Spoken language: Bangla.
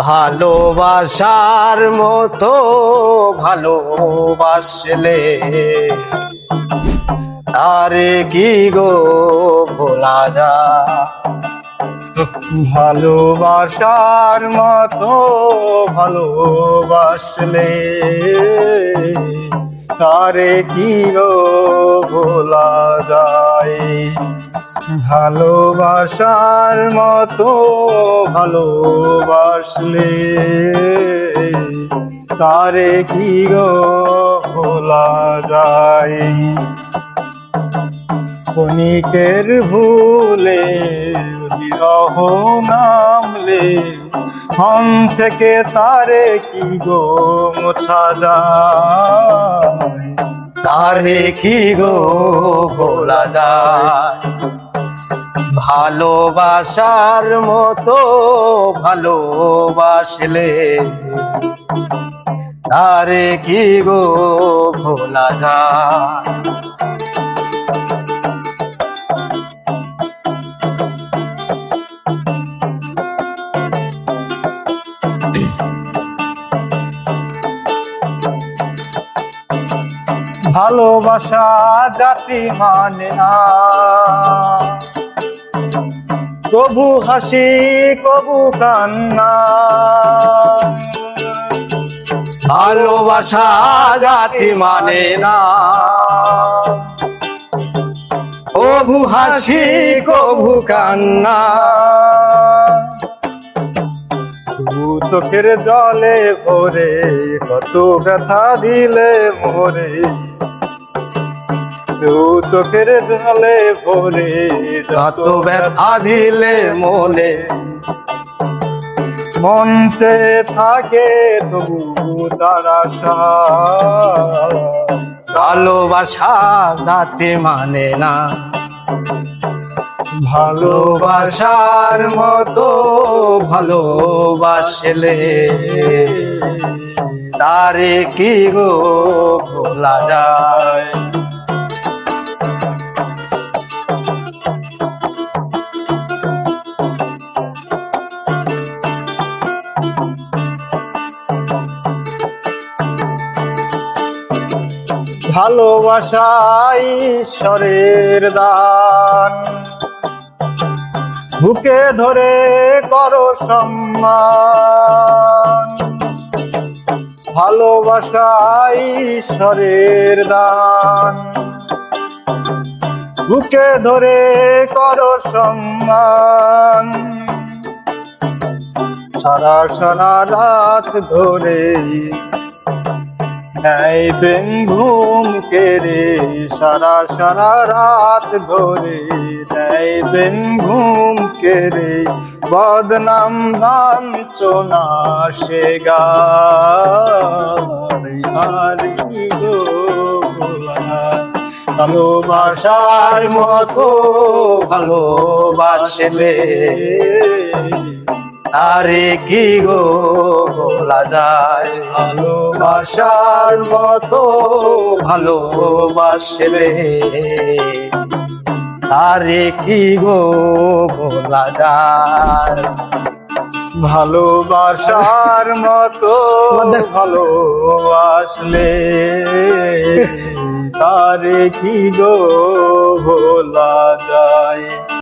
ভালোবাসার মতো ভালোবাসলে আরে কি গো ভোলা যায়। ভালোবাসার মতো ভালোবাসলে তারে কি গো ভোলা যায়। ভালোবাসার মতো ভালোবাসলে তারে কি গো ভোলা যায়। ক্ষণিকের ভুলে বিরহ নামলে মন থেকে তারে কি গো মোছা যায়। তারে কি গো ভোলা যায়। ভালোবাসার মতো ভালোবাসলে তারে কি গো ভোলা যায়। ভালোবাসা জাতি মানে না, কবু হাসি কবু কান্না। ভালোবাসা জাতি মানে না, কবু হাসি কবু কান্না। দু চোখের জলে ভরে কত ব্যথা দিলে মোরে। দু চোখের জলে ভরে কত ব্যথা দিলে মনে। মন সে থাকে তবু তার আশা। ভালোবাসা জাতি মানে না, ভালোবাসার মতো ভালোবাসলে তারে কি গো ভোলা যায়। ভালোবাসা ঈশ্বরের দান, বুকে ধরে করো সম্মান। ভালোবাসা ঈশ্বরের দান, বুকে ধরে করো সম্মান। সারা সারা রাত ধরে নেইবেন ঘুম কেড়ে। সারা সারা রাত ধরে নেইবেন ঘুম কেড়ে। বদনাম লাঞ্ছনা সে গায়। আর কি গো ভোলা যায়। ভালোবাসার মতো ভালোবাসলে আরে কি গো ভোলা যায়। ভালোবাসার মতো ভালোবাসলে আরে কি গো ভোলা যায়। ভালোবাসার মতো ভালোবাসলে তারে কি গো ভোলা যায়।